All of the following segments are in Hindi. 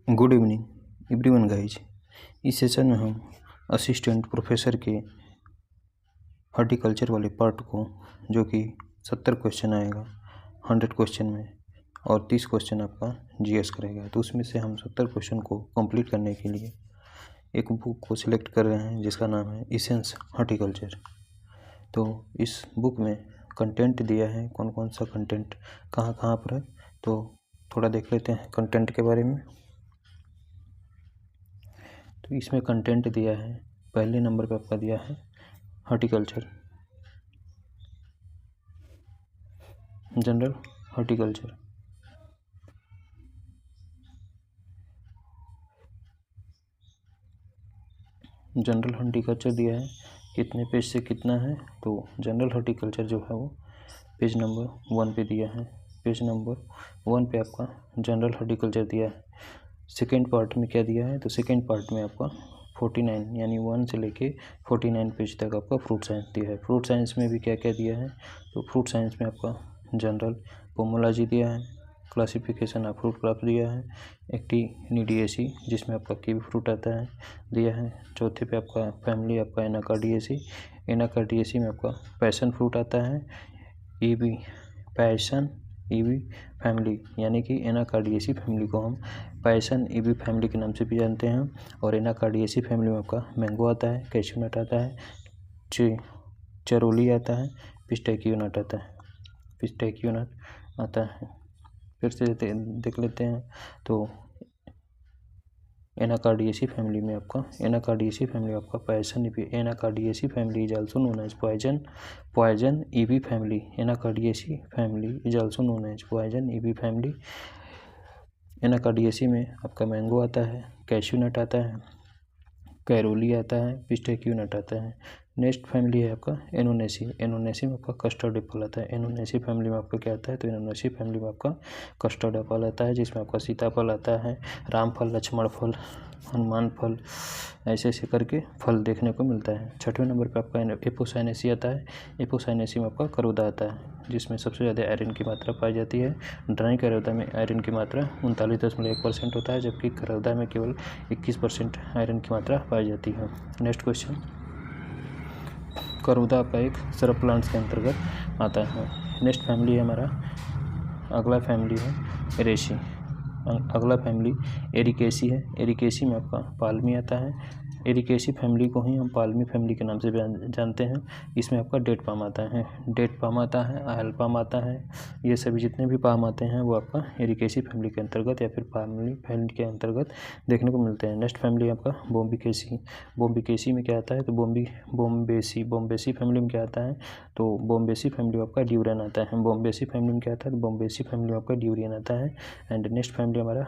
Good evening everyone guys. इस सेशन में हम असिस्टेंट प्रोफेसर के हॉर्टिकल्चर वाले पार्ट को, जो कि 70 क्वेश्चन आएगा 100 क्वेश्चन में, और 30 क्वेश्चन आपका जीएस करेगा, तो उसमें से हम 70 क्वेश्चन को कंप्लीट करने के लिए एक बुक को सिलेक्ट कर रहे हैं जिसका नाम है एसेंस हॉर्टिकल्चर। तो इस बुक में कंटेंट दिया है, कौन कौन सा कंटेंट कहाँ कहाँ पर है, तो थोड़ा देख लेते हैं कंटेंट के बारे में। तो इसमें कंटेंट दिया है, पहले नंबर पे आपका दिया है horticulture, general horticulture. General horticulture दिया है, कितने पेज से कितना है, तो जनरल हॉर्टिकल्चर जो है वो पेज नंबर 1 पे दिया है। पेज नंबर 1 पे आपका जनरल हॉर्टिकल्चर दिया है। सेकेंड पार्ट में क्या दिया है, तो सेकेंड पार्ट में आपका 49 यानी 1 से लेके 49 पेज तक आपका फ्रूट साइंस दिया है। फ्रूट साइंस में भी क्या क्या दिया है, तो फ्रूट साइंस में आपका जनरल पोमोलॉजी दिया है, क्लासिफिकेशन ऑफ फ्रूट क्रॉप दिया है, एक्टिनिडिएसी जिसमें आपका कीवी फ्रूट आता है दिया है। चौथे पे आपका फैमिली आपका एनाकार्डिएसी, एनाकार्डिएसी में आपका पैशन फ्रूट आता है, ईवी पैशन ईवी फैमिली यानी कि एनाकार्डिएसी फैमिली को हम पैशन ईवी फैमिली के नाम से भी जानते हैं। और एनाकार्डिएसी फैमिली में आपका मैंगो आता है, कैश्यू नट आता है, चरोली आता है, पिस्टैकियो नट आता है, पिस्टैकियो नट आता है। फिर से देख लेते हैं, तो एनाकार्डिएसी फैमिली में आपका पैशन Anacardiaceae family is also known as poison ivy family. Anacardiaceae family is also known as poison ivy family. Anacardiaceae में आपका मैंगो आता है, कैश्यू नट आता है, कैरोली आता है, पिस्टैकियो नट आता है। नेक्स्ट फैमिली है आपका एनोनेसी। एनोनेसी में आपका कस्टर्ड एप्पल आता है। एनोनेसी फैमिली में आपका क्या आता है, तो एनोनेसी फैमिली में आपका कस्टर्ड एप्पल आता है, जिसमें आपका सीताफल आता है, रामफल, लक्ष्मण फल, हनुमान फल, ऐसे ऐसे करके फल देखने को मिलता है। छठवें नंबर पे आपका एपोसाइनेसी आता है। एपोसाइनेसी में आपका करोदा आता है, जिसमें सबसे ज़्यादा आयरन की मात्रा पाई जाती है। ड्राई करोदा में आयरन की मात्रा 39.1% होता है, जबकि करोदा में केवल 21% आयरन की मात्रा पाई जाती है। नेक्स्ट क्वेश्चन, करोदा आपका एक सरब प्लांट्स के अंतर्गत आता है। नेक्स्ट फैमिली है हमारा, अगला फैमिली है एरेसी। अगला फैमिली एरिकेसी है। एरिकेसी में आपका पाल्मी आता है। एरिकेसी फैमिली को ही हम पाल्मी फैमिली के नाम से जानते हैं। इसमें आपका डेट पाम आता है, डेट पाम आता है, आयल पाम आता है। ये सभी जितने भी पाम आते हैं वो आपका एरिकेसी फैमिली के अंतर्गत या फिर पाल्मी फैमिली के अंतर्गत देखने को मिलते हैं। नेक्स्ट फैमिली आपका बोम्बिकेसी। बोम्बिकेसी में क्या आता है, तो बोम्बेसी फैमिली में क्या आता है, तो बोम्बेसी फैमिली में आपका ड्यूरियन आता है। बोम्बेसी फैमिली में क्या आता है, तो बोम्बेसी फैमिली में आपका ड्यूरियन आता है। एंड नेक्स्ट फैमिली हमारा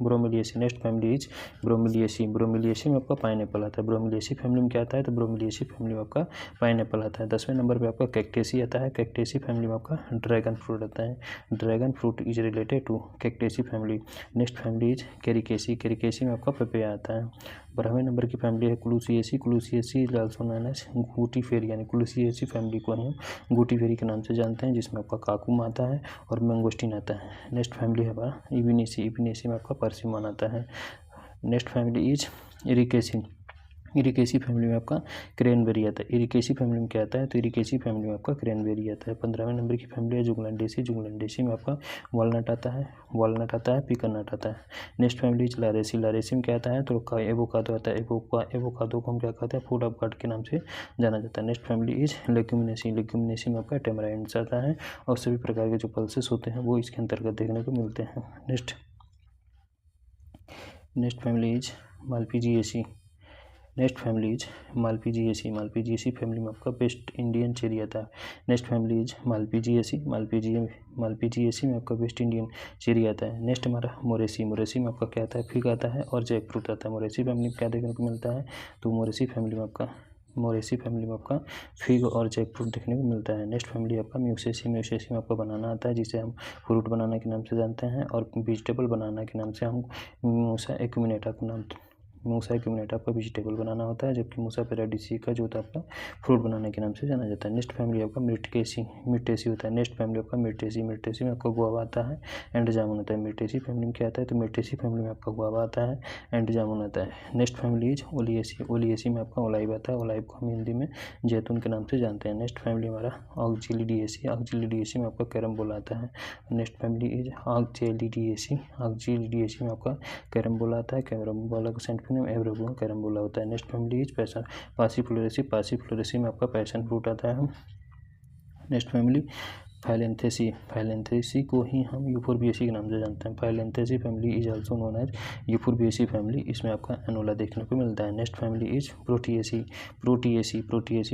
Bromeliaceae. Next family is Bromeliaceae. Bromeliaceae में आपका पाइनएप्पल आता है। ब्रोमेलिएसी फैमिली में क्या आता है, तो ब्रोमेलिएसी फैमिली में आपका पाइनएप्पल आता है। 10वें नंबर पे आपका कैक्टेसी आता है। कैक्टेसी फैमिली में आपका ड्रैगन फ्रूट आता है। Dragon fruit is related to Cactaceae family. Next family is Caricaceae. Caricaceae में आपका पपैया आता है। 12वें नंबर की फैमिली है क्लूसिएसी। क्लूसिएसी इज आल्सो नोन एज गुटीफेरी, यानी क्लूसिएसी फैमिली को हम गुटीफेरी के नाम से जानते हैं, जिसमें आपका काकुम आता है और मैंगोस्टीन आता है। नेक्स्ट फैमिली है हमारा इबिनेसी। इबिनेसी में आपका परसिमन आता है। Next family is इरिकेसी। इरिकेसी फैमिली में आपका क्रेनबेरी आता है। इरिकेसी फैमिली में क्या आता है, तो इरिकेसी फैमिली में आपका क्रेनबेरी आता है। 15वें नंबर की फैमिली है जुगलैंडेसी। जुगलैंडेसी में आपका वॉलनट आता है, पीकन नट आता है। Next family is Lauraceae. Lauraceae में क्या आता है, तो एवोकाडो आता है। एवोकाडो को हम क्या कहते हैं, फूड ऑफ गॉड के नाम से जाना जाता है। Next family is leguminosae. Leguminosae में आपका टेमराइंड्स आता है, और सभी प्रकार के जो पल्सेस होते हैं वो इसके अंतर्गत देखने को मिलते हैं। Next family is Malpighiaceae. Next family is Malpighiaceae. Malpighiaceae family में आपका वेस्ट इंडियन चेरी आता है। Next family is Malpighiaceae. Malpighiaceae में आपका वेस्ट इंडियन चेरी आता है। नेक्स्ट हमारा मोरेसी। मोरेसी में आपका क्या आता है, फिग आता है और जैक फ्रूट आता है। मोरेसी फैमिली में क्या देखने को मिलता है, तो मोरेसी फैमिली में आपका फिग और जैक फ्रूट देखने को मिलता है। नेक्स्ट फैमिली आपका म्यूसेसी। म्यूसेसी में आपका बनाना आता है, जिसे हम फ्रूट बनाना के नाम से जानते हैं, और वेजिटेबल बनाना के नाम से हम म्यूसा एक्यूमिनेटा के नाम मूसा क्यूमिनेटा आपका वेजिटेबल बनाना होता है, जबकि मूसा पेराडिसी का जो होता है आपका फ्रूट बनाने के नाम से जाना जाता है। नेक्स्ट फैमिली आपका मिर्टेसी होता है। नेक्स्ट फैमिली आपका मिर्टेसी में आपका गुआवा आता है एंड जामुन होता है। मिर्टेसी फैमिली में क्या आता है, तो मिर्टेसी फैमिली में आपका गुआवा आता है एंड जामुन आता है। नेक्स्ट फैमिली इज ओलिएसी में आपका ओलाइव आता है। ओलाइव को हम हिंदी में जैतून के नाम से जानते हैं। नेक्स्ट फैमिली हमारा ऑक्जिलिडिएसी में आपका कैरम्बोला आता है। नेक्स्ट फैमिली इज ऑक्जिलिडिएसी में आपका कैरम्बोला आता है। कैरम्बोला का साइंटिफिक नेम एब्रोबोला कैरम्बोला होता है। नेक्स्ट फैमिली इज पासीफ्लोरेसी में आपका पैशन फ्रूट आता है। नेक्स्ट फैमिली फाइलेंथेसी को ही हम यूफोर्बिएसी के नाम से जानते हैं। Phyllanthaceae family is also known as Euphorbiaceae family. इसमें आपका एनोला देखने को मिलता है। नेक्स्ट फैमिली इज प्रोटिएसी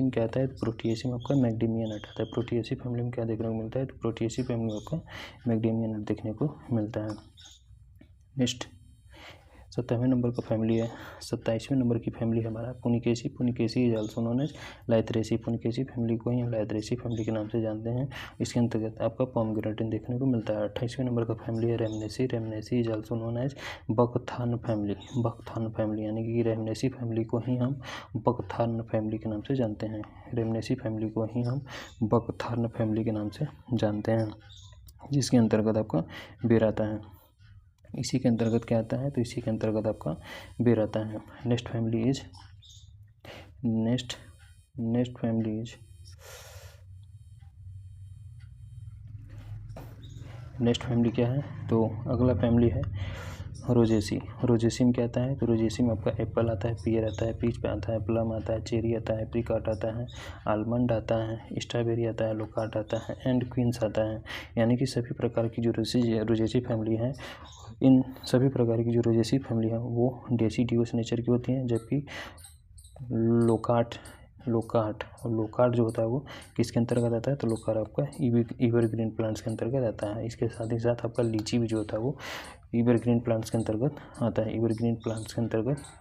में क्या आता है, प्रोटिएसी में आपका मैक्डेमिया नट आता है। प्रोटिएसी फैमिली में क्या देखने को मिलता है, तो प्रोटिएसी फैमिली में आपका मैक्डेमिया नट देखने को मिलता है। नेक्स्ट 27वें नंबर का फैमिली है। 27वें नंबर की फैमिली है हमारा Punicaceae is also known as Lythraceae. Punicaceae family को ही हम लाइथरेसी फैमिली के नाम से जानते हैं। इसके अंतर्गत आपका पोमग्रेनेट देखने को मिलता है। 28वें नंबर का फैमिली है Rhamnaceae is also known as buckthorn family यानी कि रेमनेसी फैमिली को ही हम बकथार्न फैमिली के नाम से जानते हैं। रेमनेसी फैमिली को ही हम बकथार्न फैमिली के नाम से जानते हैं, जिसके अंतर्गत आपका बेर आता है। इसी के अंतर्गत क्या आता है, तो इसी के अंतर्गत आपका बेर आता है। नेक्स्ट फैमिली क्या है, तो अगला फैमिली है रोजेसी में क्या आता है, तो रोजेसी में आपका एप्पल आता है, पियर आता है, पीच आता है, प्लम आता है, चेरी आता है, एप्रिकॉट आता है, आलमंड आता है, स्ट्रॉबेरी आता है, लोकाट आता है एंड क्वींस आता है। यानी कि सभी प्रकार की जो रोजेसी फैमिली है, इन सभी प्रकार की जो रोजेसी फैमिली है वो डेसिडियोस नेचर की होती हैं, जबकि लोकाट जो होता है वो किसके अंतर्गत आता है, तो लोकाट आपका एवरग्रीन प्लांट्स के अंतर्गत आता है। इसके साथ ही साथ आपका लीची भी जो होता है वो एवरग्रीन प्लांट्स के अंतर्गत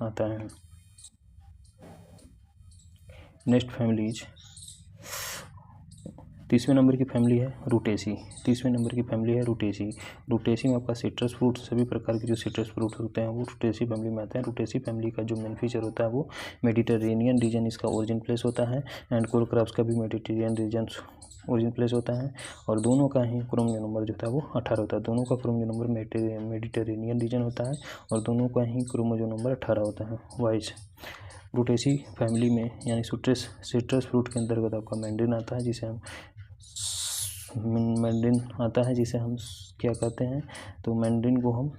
आता है। नेक्स्ट फैमिली 30वें नंबर की फैमिली है रूटेसी। रूटेसी में आपका सिट्रस फ्रूट, सभी प्रकार के जो सिट्रस फ्रूट होते हैं वो रूटेसी फैमिली में आते हैं। रूटेसी फैमिली का जो मेन फीचर होता है वो मेडिटेरेनियन रीजन इसका ओरिजिन प्लेस होता है एंड कोल क्रॉप्स का भी मेडिटेरेनियन रीजन ओरिजिन प्लेस होता है, और दोनों का ही क्रोमोसोम नंबर जो होता है वो 18 होता है। दोनों का क्रोमोसोम नंबर मेडिटेरेनियन रीजन होता है और दोनों का ही क्रोमोसोम नंबर 18 होता है वाइज। रूटेसी फैमिली में यानी सिट्रस फ्रूट के अंतर्गत आपका मैंड्रिन आता है, जिसे हम क्या कहते हैं, तो मैंड्रिन को हम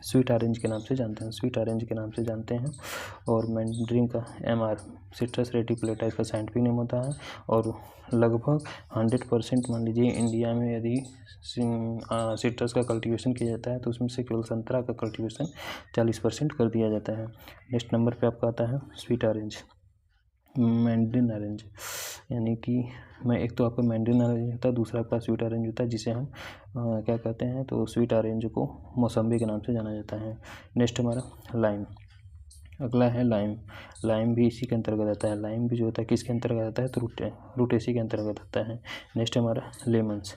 स्वीट ऑरेंज के नाम से जानते हैं। और मैंड्रिन का MR सिट्रस रेटिकुलेटा इसका साइंटिफिक नेम होता है। और लगभग 100% मान लीजिए इंडिया में यदि सिट्रस का कल्टीवेशन किया जाता है तो उसमें से केवल संतरा का कल्टीवेशन 40% कर दिया जाता है। नेक्स्ट नंबर पे आपका आता है स्वीट ऑरेंज, मैंड्रिन ऑरेंज, यानी कि एक तो आपका मैंड्रिन ऑरेंज होता है, दूसरा आपका स्वीट ऑरेंज होता है, जिसे हम क्या कहते हैं, तो स्वीट ऑरेंज को मौसम्बी के नाम से जाना जाता है। नेक्स्ट हमारा लाइम, अगला है लाइम भी इसी के अंतर्गत आता है। लाइम भी जो होता है किसके अंतर्गत आता है, तो रूटेसी के अंतर्गत आता है। नेक्स्ट हमारा लेमन्स।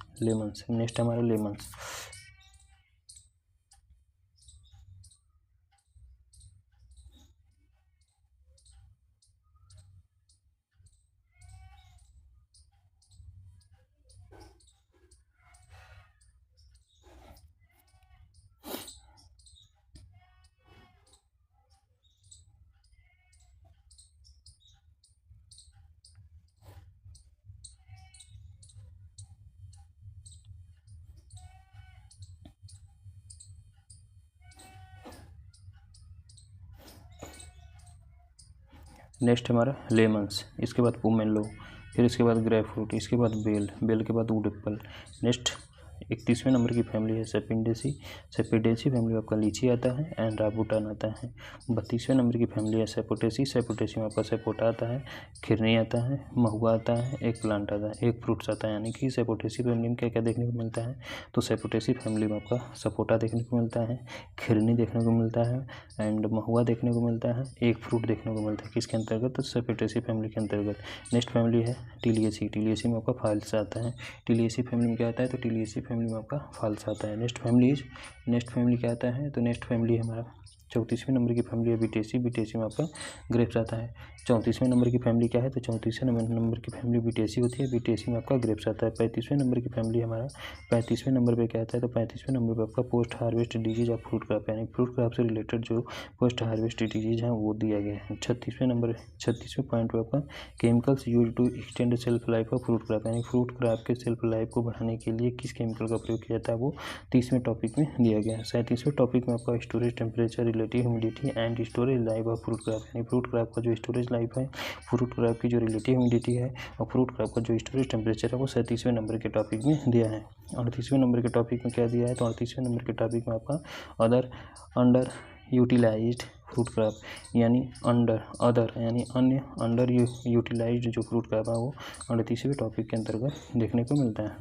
नेक्स्ट हमारा लेमन्स, इसके बाद पोमेलो, फिर इसके बाद ग्रेप फ्रूट, इसके बाद बेल के बाद वुड एप्पल। नेक्स्ट 31वें नंबर की फैमिली है सेपिडेसी फैमिली में आपका लीची आता है एंड राबूटान आता है। 32वें नंबर की फैमिली है सेपोटेसी में आपका सेपोटा आता है, खिरनी आता है, महुआ आता है, एक प्लांट आता है, एक फ्रूट्स आता है। यानी कि सेपोटेसी फैमिली में क्या क्या देखने को मिलता है, तो सेपोटेसी फैमिली में आपका सपोटा देखने को मिलता है, खिरनी देखने को मिलता है एंड महुआ देखने को मिलता है, एक फ्रूट देखने को मिलता है। किसके अंतर्गत, तो सेपोटेसी फैमिली के अंतर्गत। नेक्स्ट फैमिली है टिलियसी में आपका फाल्स आता है। टिलियसी फैमिली में क्या आता है, तो टिलियसी फैमिली में आपका फाल्स आता है। नेक्स्ट फैमिली क्या आता है, तो नेक्स्ट फैमिली हमारा 34वें नंबर की फैमिली है बिटेसी, बिटेसी में आपका ग्रेप्स आता है। 34वें नंबर की फैमिली क्या है, तो 34वें नंबर की फैमिली बिटेसी होती है, बिटेसी में आपका ग्रेप्स आता है। 35वें नंबर की फैमिली हमारा 35वें नंबर पे क्या आता है, तो 35वें नंबर पे आपका post harvest disease of fruit crop, यानी फ्रूट क्रॉप से रिलेटेड जो पोस्ट हार्वेस्ट डिजीज है वो दिया गया है। 36वें पॉइंट पे आपका chemicals use to extend shelf life of fruit crop, यानी फ्रूट क्रॉप के सेल्फ लाइफ को बढ़ाने के लिए किस केमिकल का प्रयोग किया जाता है वो 30वें टॉपिक में दिया गया है। 37वें टॉपिक में आपका storage temperature, relative humidity and storage life of fruit crop, यानी फ्रूट क्रॉप का जो स्टोरेज लाइफ है, फ्रूट क्रॉप की जो रिलेटिव ह्यूमिडिटी है और फ्रूट क्रॉप का जो स्टोरेज टेम्परेचर है वो 37वें नंबर के टॉपिक में दिया है। 38वें नंबर के टॉपिक में क्या दिया है, तो 38वें नंबर के टॉपिक में आपका other under utilised fruit crop, यानी अन्य अंडर यूटिलाइज्ड जो फ्रूट क्रॉप है वो 38वें टॉपिक के अंतर्गत देखने को मिलता है।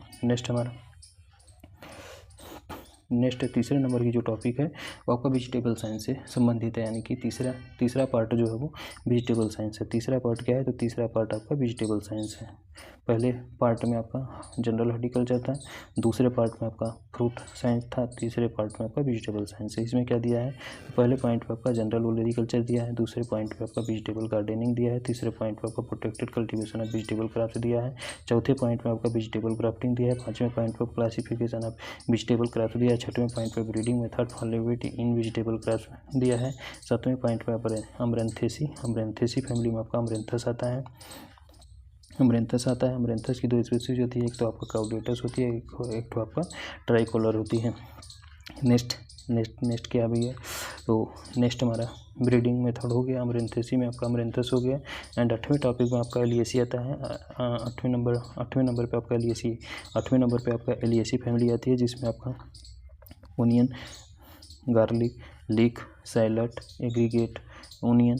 नेक्स्ट तीसरे नंबर की जो टॉपिक है वो आपका वेजिटेबल साइंस से संबंधित है, यानी कि तीसरा पार्ट जो है वो वेजिटेबल साइंस है। तीसरा पार्ट क्या है, तो तीसरा पार्ट आपका वेजिटेबल साइंस है। पहले पार्ट में आपका जनरल हॉर्टिकल्चर था, दूसरे पार्ट में आपका फ्रूट साइंस था, तीसरे पार्ट में आपका वेजिटेबल साइंस है। इसमें क्या दिया है, पहले पॉइंट पे आपका जनरल ओलेरिकल्चर दिया है, दूसरे पॉइंट पे आपका वेजिटेबल गार्डनिंग दिया है, तीसरे पॉइंट पे आपका protected cultivation of vegetable crops दिया है, चौथे पॉइंट में आपका वेजिटेबल ग्राफ्टिंग दिया है, पाँचवें पॉइंट पे क्लासिफिकेशन ऑफ वेजिटेबल क्रॉप्स दिया है, छठवें पॉइंट पे breeding method for levity in vegetable crops दिया है, सातवें पॉइंट पे आप अमरेंथेसी फैमिली में आपका अमरेंथस आता है। अमरेंथस की दो स्पीशीज होती है, एक तो आपका काउडेटस होती है, एक तो आपका ट्राइकोलर होती है। नेक्स्ट क्या भैया, तो नेक्स्ट हमारा ब्रीडिंग मेथड हो गया, अमरेंथेसी में आपका अमरेंथस हो गया। एंड 8वें टॉपिक में आपका एलिएसी आता है। 8वें नंबर पे आपका एलिएसी फैमिली आती है, जिसमें आपका onion, garlic, leek, salad, aggregate onion,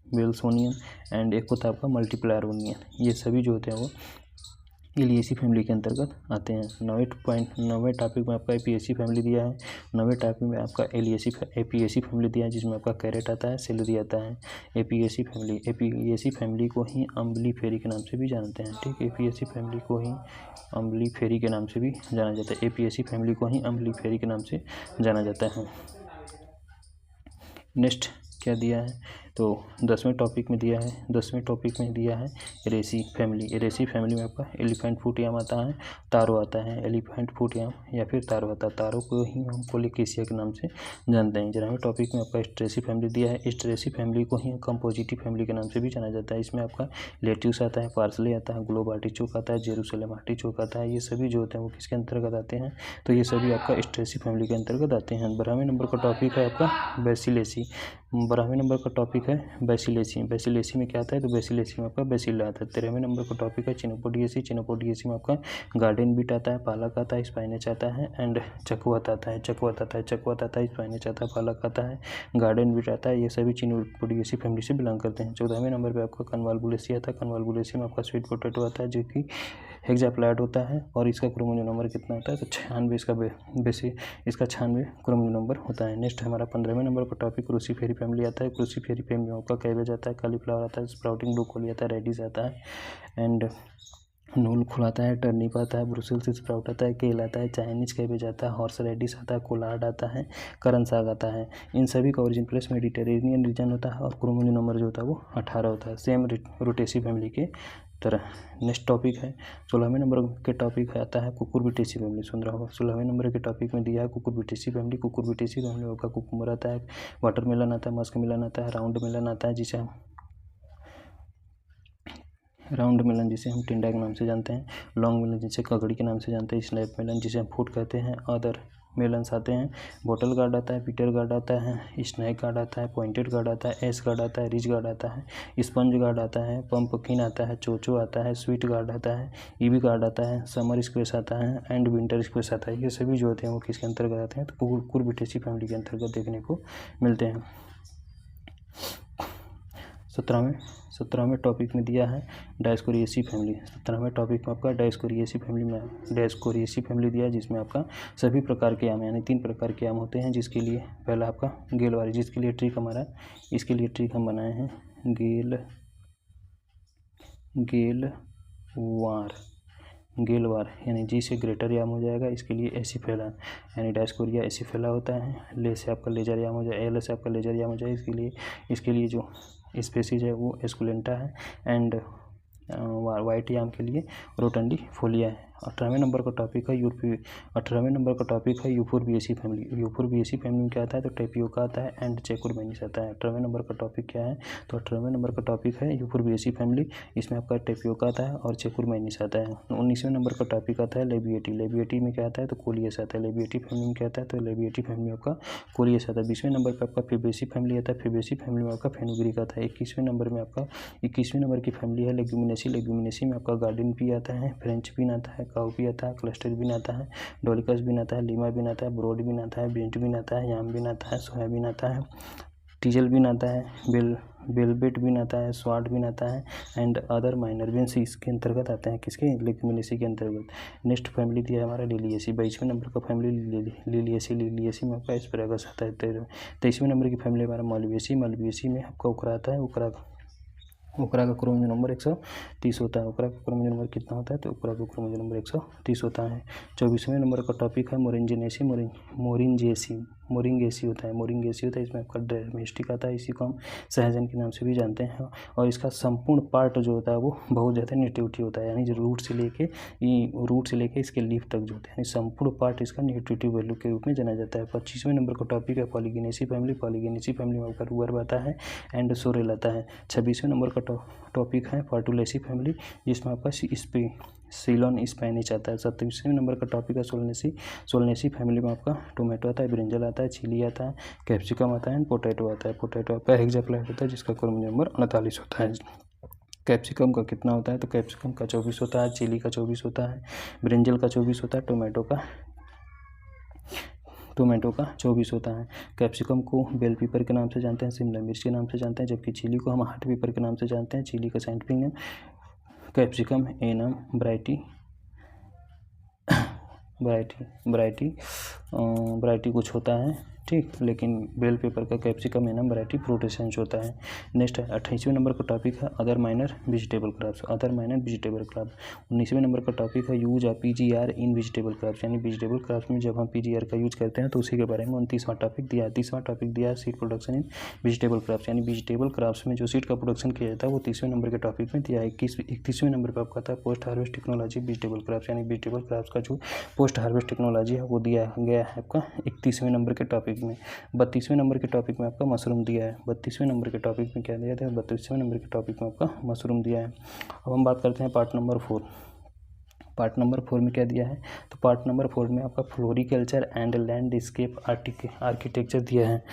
Welsh onion and एक होता है आपका मल्टीप्लायर ओनियन, ये सभी जो होते हैं वो एलिएसी फैमिली के अंतर्गत आते हैं। 9वें टॉपिक में आपका एपीएसी फैमिली दिया है। 9वें टॉपिक में आपका एपीएसी फैमिली दिया है, जिसमें आपका कैरेट आता है, सेलरी आता है। एपीएसी फैमिली को ही अम्बलीफेरी के नाम से भी जानते हैं, ठीक। एपीएसी फैमिली को ही अम्बलीफेरी के नाम से भी जाना जाता है। एपीएसी फैमिली को ही अम्बलीफेरी के नाम से जाना जाता है। नेक्स्ट क्या दिया है, तो 10वें टॉपिक में दिया है एरेसी फैमिली में आपका एलिफेंट फुट याम आता है, तारो आता है, एलिफेंट फुट याम या फिर तारो आता है, तारो को ही हम कोलिकेशिया के नाम से जानते हैं। 11वें टॉपिक में आपका स्ट्रेसी फैमिली दिया है, स्ट्रेसी फैमिली को ही कंपोजिटिव फैमिली के नाम से भी जाना जाता है। इसमें आपका लेट्यूस आता है, पार्सले आता है, ग्लोब आर्टिचोक आता है, जेरूसलम आर्टिचोक आता है, ये सभी जो होते हैं वो किसके अंतर्गत आते हैं, तो ये सभी आपका स्ट्रेसी फैमिली के अंतर्गत आते हैं। 12वें नंबर का टॉपिक है आपका बेसिलेसी। 12वें नंबर का टॉपिक है बेसिलेसी में क्या आता है, तो बेसिलेसी में आपका बेसिला आता है। 13वें नंबर का टॉपिक है चिनोपोडिएसी में आपका गार्डन बीट आता है, पालक आता है, स्पाइनेच आता है एंड चकवत आता है, स्पाइनेच आता है, पालक आता है, गार्डन बीट आता है, ये सभी चिनोपोडिएसी फैमिली से बिलोंग करते हैं। 14वें नंबर पे आपका कन्वाल्वुलेसी आता है, कन्वाल्वुलेसी में आपका स्वीट पोटैटो आता है, जो कि हेक्साप्लॉइड होता है और इसका क्रोमोसोम नंबर कितना होता है, तो 96 इसका 96 क्रोमोसोम नंबर होता है। नेक्स्ट हमारा 15वें नंबर का टॉपिक क्रूसीफेरी फैमिली आता है। क्रूसीफेरी फैमिली में आपका कैबेज आता है, कॉलीफ्लावर आता है, स्प्राउटिंग ब्रोकोली आता है, रेडिश आता है एंड नूल फूल आता है, टर्निप आता है, ब्रुसेल्स स्प्राउट आता है, केल आता है, चाइनीज कैबेज आता है, हॉर्स रेडिश आता है, कोलार्ड आता है, करण साग आता है। इन सभी का ओरिजिन प्लेस मेडिटेरेनियन रीजन होता है और क्रोमोसोम नंबर जो होता है वो 18 होता है, सेम रोटेसी फैमिली के तरह। नेक्स्ट टॉपिक है 16वें नंबर के टॉपिक है आता है कुकुरबिटेसी फैमिली। सुन रहा होगा, 16वें नंबर के टॉपिक में दिया है कुकुरबिटेसी फैमिली में आपका कुकुम्बर आता है, वाटरमेलन आता है, मस्क मेलन आता है, राउंड मेलन आता है, जिसे हम टिंडा के नाम से जानते हैं, लॉन्ग मेलन जिसे ककड़ी के नाम से जानते हैं, स्नैप मेलन जिसे हम फूट कहते हैं, अदर मेलन्स आते हैं, बोटल गार्ड आता है, पीटर गार्ड आता है, स्नैक गार्ड आता है, पॉइंटेड गार्ड आता है, एस गार्ड आता है, रिच गार्ड आता है, स्पंज गार्ड आता है, पंपकिन आता है, चोचो आता है, स्वीट गार्ड आता है, ईवी गार्ड आता है, समर स्क्वेस आता है एंड विंटर स्क्वेस आता है। ये सभी जो होते हैं वो किसके अंतर्गत आते हैं, तो कुकुरबिटेसी फैमिली के अंतर्गत देखने को मिलते हैं। 17वें टॉपिक में दिया है डायस्कोरिएसी फैमिली। 17वें टॉपिक में आपका डायस्कोरिएसी फैमिली दिया है, जिसमें आपका सभी प्रकार के आम यानी 3 प्रकार के आम होते हैं, जिसके लिए पहला आपका गेलवारी, जिसके लिए ट्रिक हमारा इसके लिए ट्रिक हम बनाए हैं गेलवार यानी जी से ग्रेटर याम हो जाएगा, इसके लिए एसिफेला यानी डायस्कोरिया एसिफेला होता है। ले से आपका लेजर याम हो जाए, एल से आपका लेजर याम हो जाए, इसके लिए जो स्पेसीज है वो एस्कुलेंटा है। एंड वाइट याम के लिए रोटंडीफोलिया है। 18वें नंबर का टॉपिक है यूफोरबिएसी फैमिली। यूफोरबिएसी फैमिली में क्या आता है तो टेपियोका आता है एंड चेकुरमेनिस आता है। 18वें नंबर का टॉपिक क्या है तो 18वें नंबर का टॉपिक है यूफोरबिएसी फैमिली, इसमें आपका टेपियोका आता है और चेकुरमेनिस आता है। 19वें नंबर का टॉपिक आता है लेबिएटी। लेबिएटी में क्या आता है तो कोलियस आता है। लेबिएटी फैमिली में क्या आता है तो लेबिएटी फैमिली में आपका कोलियस आता है। 20वें नंबर पर आपका फेबेसी फैमिली आता है। फेबेसी फैमिली में आपका फेनुग्रीक आता है। 21वें नंबर में आपका 21वें नंबर की फैमिली है लेग्यूमिनेसी। लेग्यूमिनेसी में आपका गार्डन पी आता है, फ्रेंच बीन आता है, काउ पी आता है, क्लस्टर बीन आता है, डोलिकस बीन आता है, लीमा बीन आता है, ब्रोड बीन आता है, बींट बीन आता है, याम बीन आता है, सोयाबीन आता है, टीजल बीन आता है, बेलबेट बीन आता है, स्वाट बीन आता है एंड अदर माइनर बीन्स इसके अंतर्गत आते हैं। किसके लेग्यूमिनेसी के अंतर्गत। नेक्स्ट फैमिली दिया है हमारा लिलिएसी। 22वें नंबर का फैमिली लिलिएसी। लिलिएसी में आपका एस्पैरागस आता है। 23वें नंबर की फैमिली हमारा मालवेसी। मालवेसी में आपका ओकरा आता है। ओकरा का क्रोमोसोम नंबर 130 होता है। ओकरा का क्रोमोसोम नंबर कितना होता है तो ओकरा का क्रोमोसोम नंबर 130 होता है। 24वें नंबर का टॉपिक है मोरिंजेनेसी। मोरिंगेसी होता है। इसमें आपका डोमेस्टिक आता है, इसी को हम सहजन के नाम से भी जानते हैं। और इसका संपूर्ण पार्ट जो होता है वो बहुत ज़्यादा न्यूट्रिटिव होता है, यानी जो रूट से लेके इसके लीफ तक जो होता है, यानी संपूर्ण पार्ट इसका न्यूट्रिटिव वैल्यू के रूप में जाना जाता है। 25वें नंबर का टॉपिक है पॉलीगेनेसी फैमिली। पॉलीगेनेसी फैमिली में आपका रूअर आता है एंड सोरेल आता है। 26वें नंबर का टॉपिक है फार्टुलेसी फैमिली, जिसमें आपका सीलोन स्पेनिश आता है। 27वें नंबर का टॉपिक है सोलनेसी फैमिली में आपका टोमेटो आता है, ब्रिंजल आता है, चिली आता है, कैप्सिकम आता है एंड पोटैटो आता है। पोटैटो आपका हेक्साप्लांट होता है जिसका क्रोमोसोम नंबर 39 होता है। कैप्सिकम का कितना होता है तो कैप्सिकम का 24 होता है, चिली का 24 होता है, ब्रिंजल का 24 होता है, टोमेटो का 24 होता है। कैप्सिकम को बेल पेपर के नाम से जानते हैं, शिमला मिर्च के नाम से जानते हैं, जबकि चिली को हम हार्ट पेपर के नाम से जानते हैं। चिली का साइंटिफिक नेम कैप्सिकम एनम ब्राइटी कुछ होता है, ठीक, लेकिन बेल पेपर का कैप्सिकम एनम ब्राइटी प्रोटेसेंस होता है। नेक्स्ट है 28वें नंबर का टॉपिक है अदर माइनर वेजिटेबल क्रॉप्स। 19वें नंबर का टॉपिक है use of PGR in vegetable crops, यानी वेजिटेबल क्रॉप्स में जब हम पीजीआर का यूज करते हैं तो उसी के बारे में 29वां टॉपिक दिया है। 30वां टॉपिक दिया है seed production in vegetable crops, यानी वेजिटेबल क्रॉप्स में जो सीड का प्रोडक्शन किया जाता है वो 30वें नंबर के टॉपिक में दिया है। 31वें नंबर पर आपका आता है post harvest technology vegetable crops, यानी वेजिटेबल क्रॉप्स का जो पोस्ट हार्वेस्ट टेक्नोलॉजी है वो दिया गया है आपका 31वें नंबर के टॉपिक में। 32वें नंबर के टॉपिक में आपका मशरूम दिया है। 32वें नंबर के टॉपिक में क्या दिया था 32वें नंबर के टॉपिक में आपका मशरूम दिया है। अब हम बात करते हैं पार्ट नंबर 4। पार्ट नंबर 4 में क्या दिया है तो पार्ट नंबर 4 में आपका फ्लोरिकल्चर एंड लैंडस्केप आर्किटेक्चर दिया है।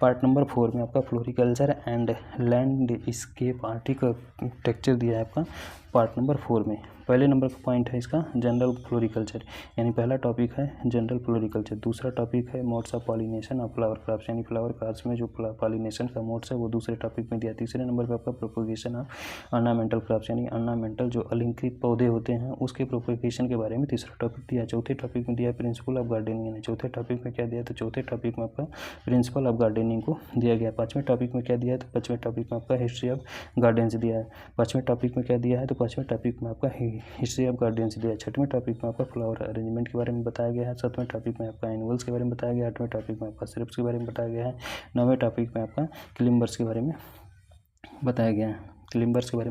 पार्ट नंबर 4 में आपका फ्लोरिकल्चर एंड लैंडस्केप आर्किटेक्चर दिया है आपका पार्ट नंबर 4 में। पहले नंबर का पॉइंट है इसका जनरल फ्लोरिकल्चर, यानी पहला टॉपिक है जनरल फ्लोरिकल्चर। दूसरा टॉपिक है modes of pollination of flower crops, यानी फ्लावर क्रॉप्स में जो पॉलिनेशन का मोड्स है वो दूसरे टॉपिक में दिया। तीसरे नंबर पर आपका प्रोपोगेशन ऑफ ऑर्नामेंटल क्रॉप्स, यानी ऑर्नामेंटल जो अलंकृत पौधे होते हैं उसके प्रोपोगेशन के बारे में तीसरा टॉपिक दिया। चौथे टॉपिक में दिया प्रिंसिपल ऑफ गार्डनिंग, यानी चौथे टॉपिक में क्या दिया तो चौथे टॉपिक में आपका प्रिंसिपल ऑफ गार्डनिंग को दिया गया। पाँचवें टॉपिक में क्या दिया है तो पाँचवें टॉपिक में आपका हिस्ट्री ऑफ गार्डन्स दिया है। पाँचवें टॉपिक में क्या दिया है तो पाँचवें टॉपिक में आपका हिस्ट्री ऑफ गार्डन्स दिया है। छठवें टॉपिक में आपका फ्लावर अरेंजमेंट के बारे में बताया गया है। सातवें टॉपिक में आपका एनिमल्स के बारे में बताया गया है। आठवें टॉपिक में आपका सिरप्स के बारे में बताया गया है। नौवें टॉपिक में आपका क्लिम्बर्स के बारे में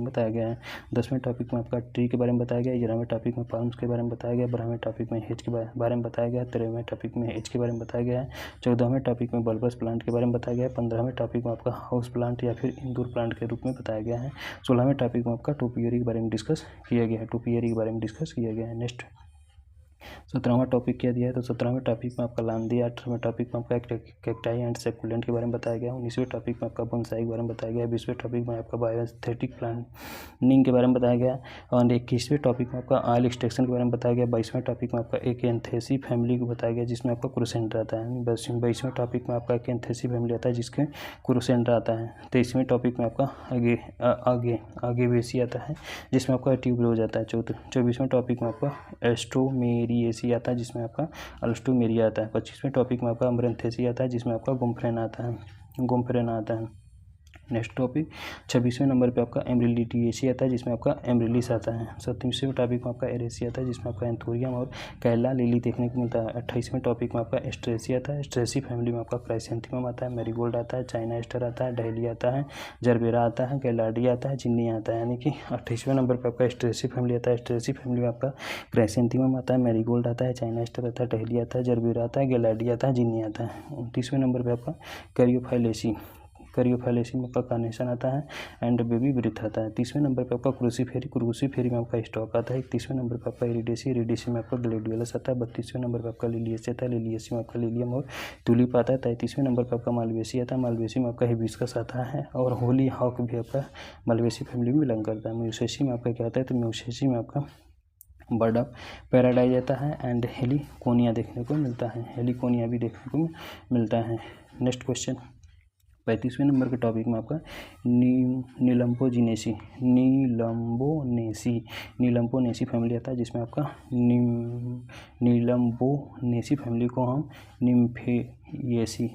बताया गया है। 10वें टॉपिक में आपका ट्री के बारे में बताया गया। 11वें टॉपिक में पाल्म्स के बारे में बताया गया। 12वें टॉपिक में हेज के बारे में बताया गया। 13वें टॉपिक में हेज के बारे में बताया गया है। 14वें टॉपिक में बल्बस प्लांट के बारे में बताया गया है। 15वें टॉपिक में आपका हाउस प्लांट या फिर इंडोर प्लांट के रूप में बताया गया है। 16वें टॉपिक में आपका टोपियरी के बारे में डिस्कस किया गया है। नेक्स्ट 17वां टॉपिक क्या दिया है तो 17वें टॉपिक में आपका लान दिया। 18वें टॉपिक में आपका कैक्टाई एंड सेकुलेंट के बारे में बताया गया। 19वें टॉपिक में आपका बोनसाई के बारे में बताया गया। 20वें टॉपिक में आपका बायोस्थेटिक प्लानिंग के बारे में बताया गया और 21वें टॉपिक में आपका ऑयल एक्सट्रैक्शन के बारे में बताया गया। 22वें टॉपिक में आपका एकेंथेसी फैमिली को बताया गया जिसमें आपका क्रोसेंड्रा आता है। 22वें टॉपिक में आपका एकेंथेसी फैमिली आता है जिसके क्रोसेंड्रा आता है। 23वें टॉपिक में आपका आगेवेसी आता है जिसमें आपका ट्यूबरोज आता है। 24वें टॉपिक में आपका एस्ट्रोमेरिएसी आता है जिसमें आपका अल्स्टोमेरिया आता है। 25वें टॉपिक में आपका अमरंथेसी आता है जिसमें आपका गुम्फरेना आता है। नेक्स्ट टॉपिक 26वें नंबर पे आपका एम्ब्रिलिटिएसी आता है, जिसमें आपका एम्ब्रिलिस आता है। 27वें टॉपिक में आपका एरेसी आता है, जिसमें आपका एंथोरियम और कैला लिली देखने को मिलता है। 28वें टॉपिक में आपका एस्ट्रेसी आता है। एस्ट्रेसी फैमिली में आपका क्राइसेंथेमम आता है, मैरीगोल्ड आता है, चाइना स्टार आता है, डहली आता है, जरबेरा आता है, गैलार्डी आता है, जिन्नी आता है। यानी कि 28वें नंबर पर आपका एस्ट्रेसी फैमिली आता है। एस्ट्रेसी फैमिली में आपका क्राइसेंथेमम आता है, मैरीगोल्ड आता है, चाइना स्टार आता है, डहली आता है, जरबेरा आता है, गैलार्डी आता है, जिन्नी आता है। 29वें नंबर पर आपका कैरियोफाइलेसी में आपका कार्नेशन आता है एंड बेबी ब्रीथ आता है। 30वें नंबर पर आपका क्रूसीफेरी में आपका स्टॉक आता है। 31वें नंबर पर आपका इरिडेसी में आपका ग्लेडियोलस आता है। 32वें नंबर पर आपका लिलियसी आता है। लिलियसी में आपका लिलियम और ट्यूलिप आता है। 33वें नंबर पर आपका मालवेसी आता है। मालवेसी में आपका हिबिस्कस आता है और होली हॉक भी आपका मालवेसी फैमिली में बिलोंग करता है। म्यूसेसी में आपका क्या आता है, तो म्यूसेसी में आपका बर्ड ऑफ पैराडाइज आता है एंड हेलिकोनिया देखने को मिलता है। हेलिकोनिया भी देखने को मिलता है। नेक्स्ट क्वेश्चन 35वें नंबर के टॉपिक में आपका नीलम्बोनेसी फैमिली आता है, जिसमें आपका नीलम्बोनेसी फैमिली को हम निम्फिएसी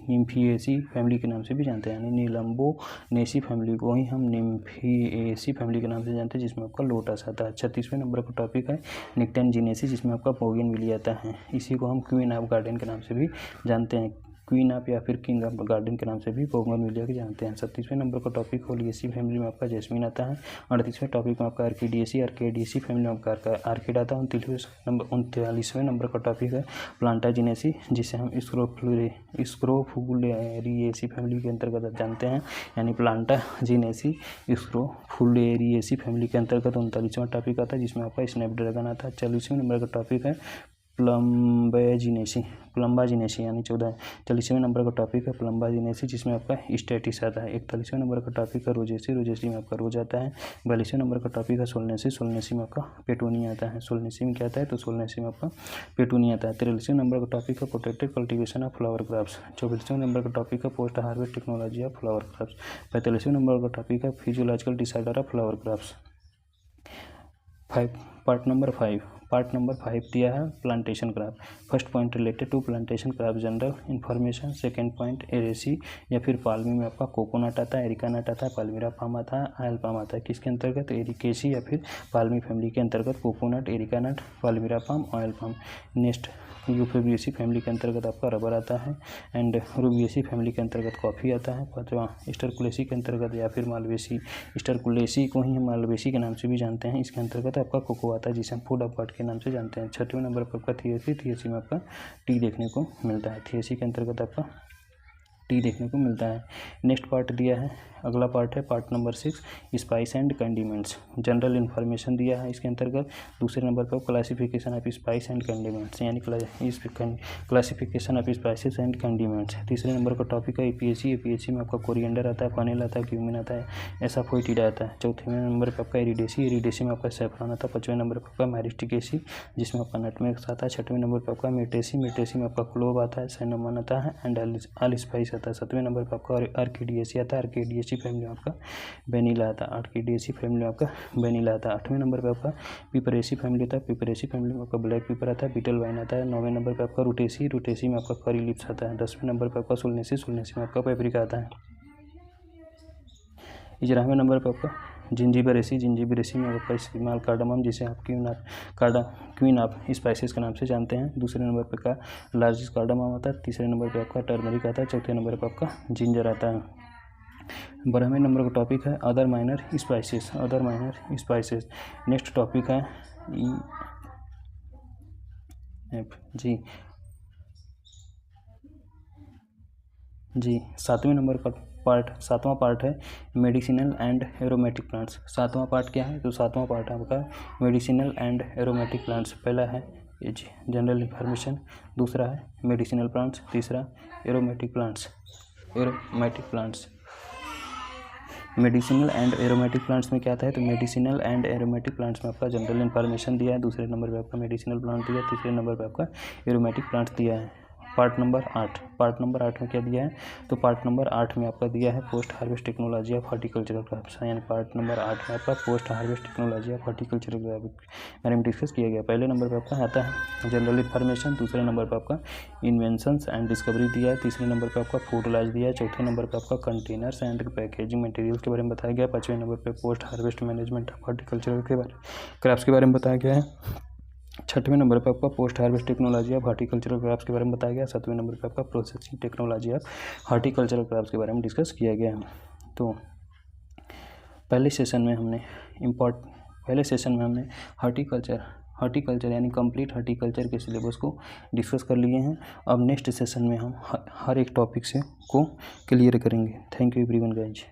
फैमिली के नाम से भी जानते हैं। यानी नीलम्बोनेसी फैमिली को ही हम निम्फिएसी फैमिली के नाम से जानते हैं, जिसमें आपका लोटस आता है। 36वें नंबर का टॉपिक है निक्टेनजिनेसी, जिसमें आपका बोगेनविलिया आता है। इसी को हम क्वीन ऑफ गार्डन के नाम से भी जानते हैं। क्वीन ऑफ या फिर किंग ऑफ गार्डन के नाम से भी बोगेनविलिया के जानते हैं। 37वें नंबर का टॉपिक ओलिएसी फैमिली में आपका जैस्मिन आता है। 38वें टॉपिक में आपका आर्किडिएसी फैमिली में आपका आर्किड आता है। 39वें नंबर का टॉपिक है प्लांटाजिनेसी, जिसे हम स्क्रोफुलेरिएसी फैमिली के अंतर्गत जानते हैं। यानी प्लांटाजिनेसी स्क्रोफुलेरिएसी फैमिली के अंतर्गत 39वां टॉपिक आता है, जिसमें आपका स्नैपड्रैगन आता है। 40वें नंबर का टॉपिक है प्लम्बाजिनेसी यानी 40वें नंबर का टॉपिक है प्लम्बाजिनेसी, जिसमें आपका स्टेटिस आता है। 41वें नंबर का टॉपिक है रोजेसी में आपका रोज आता है। 42वें नंबर का टॉपिक है सोलनेसी में आपका पेटूनिया आता है। सोलनेसी में क्या आता है, तो सोलनेसी में आपका पेटूनिया आता है। 43वें नंबर का टॉपिक है protected cultivation of flower crops. 44वें नंबर का टॉपिक है post harvest technology of flower crops. 45वें नंबर का टॉपिक है physiological disorder of flower crops. Part number 5 दिया है plantation crop. First point related to plantation crop general information. Second point Arecaceae या फिर पाल्मी में आपका कोकोनट आता है, एरिका नट आता है, पाल्मिरा पाम आता है, ऑयल पाम आता है। किसके अंतर्गत, एरिकेसी या फिर पाल्मी फैमिली के अंतर्गत coconut, areca nut, palmyra palm, oil palm. Next Euphorbiaceae family के अंतर्गत आपका रबर आता है एंड रूबिएसी फैमिली के अंतर्गत कॉफ़ी आता है। 5वां स्टरकुलेसी के अंतर्गत या फिर मालवेसी, स्टरकुलेसी को ही हम मालवेसी के नाम से भी जानते हैं, इसके अंतर्गत आपका कोको आता है, जिसे हम फूड ऑफ गॉड के नाम से जानते हैं। 6वें नंबर पर आपका थिएसी में आपका टी देखने को मिलता है। थिएसी के अंतर्गत आपका टी देखने को मिलता है। नेक्स्ट पार्ट दिया है, अगला पार्ट है part number 6 spice and condiments. General information दिया है इसके अंतर्गत। दूसरे नंबर पर classification of spice and condiments, यानी classification of spices and condiments. तीसरे नंबर का टॉपिक है एपीएसी में आपका कोरिएंडर आता है, फनेल आता है, क्यूमिन आता है, एसाफोइटिडा आता है। 4वें नंबर पर आपका इरिडेसी में आपका सैफरन आता है। 5वें नंबर पर आपका मैरिस्टिकेसी, जिसमें आपका नटमेग आता है। 6वें नंबर पर आपका मेटेसी में आपका क्लोव आता है, सिनेमन आता है एंड ऑल स्पाइस आता है। 7वें नंबर पर आपका आर्किडिएसी आता है। आर्किडिएसी फैमिली में आपका वेनिला आता है। आर्किडिएसी फैमिली में आपका वेनिला आता है। 8वें नंबर पर आपका पिपरेसी फैमिली आता है। पिपरेसी फैमिली में आपका ब्लैक पेपर आता है, बीटल वाइन आता है। 9वें नंबर पर आपका रूटेसी में आपका करी लिप्स आता है। 10वें नंबर पर आपका सोलनेसी में आपका पेपरिका आता है। 11वें नंबर पर आपका जिंजीबरेसी में आपका इस्तेमाल कार्डामम, जिसे आप क्वीन ऑफ स्पाइसेस के नाम से जानते हैं। दूसरे नंबर पर का लार्जेस्ट कार्डामम आता है। तीसरे नंबर पर आपका टर्मरिक आता है। 4थे नंबर पर आपका जिंजर आता है। 12वें नंबर का टॉपिक है other minor spices. Next topic है सातवां पार्ट है मेडिसिनल एंड एरोमेटिक प्लांट्स। सातवां पार्ट क्या है, तो सातवां पार्ट आपका मेडिसिनल एंड एरोमेटिक प्लांट्स। पहला है जनरल इन्फॉर्मेशन, दूसरा है मेडिसिनल प्लांट्स, तीसरा aromatic plants. Medicinal and aromatic plants में क्या आता है, तो मेडिसिनल एंड एरोमेटिक प्लांट्स में आपका जनरल इन्फॉर्मेशन दिया है। दूसरे नंबर पे आपका मेडिसिनल प्लांट दिया है। तीसरे नंबर पे आपका एरोमेटिक प्लांट्स दिया है। पार्ट नंबर 8 में क्या दिया है, तो पार्ट नंबर 8 में आपका दिया है post harvest technology of horticultural crops, यानी पार्ट नंबर 8 में आपका post harvest technology of horticultural crop बारे में डिस्कस किया गया। पहले नंबर पर आपका आता है जनरल इन्फॉर्मेशन, दूसरे नंबर पर आपका इन्वेंशंस एंड डिस्कवरी दिया है, तीसरे नंबर पर आपका फूड लॉज दिया है, चौथे नंबर पर आपका कंटेनर्स एंड पैकेजिंग मटेरियल के बारे में बताया गया, पाँचवें नंबर पर post harvest management of horticultural के बारे क्रॉप्स के बारे में बताया गया है, छठवें नंबर पर आपका post harvest technology of horticultural crops के बारे में बताया गया, सातवें नंबर पर आपका processing technology of horticultural crops के बारे में डिस्कस किया गया है। तो पहले सेशन में हमने हॉर्टिकल्चर यानी कंप्लीट हॉर्टिकल्चर के सिलेबस को डिस्कस कर लिए हैं। अब नेक्स्ट सेशन में हम हर एक टॉपिक को क्लियर करेंगे। Thank you everyone guys.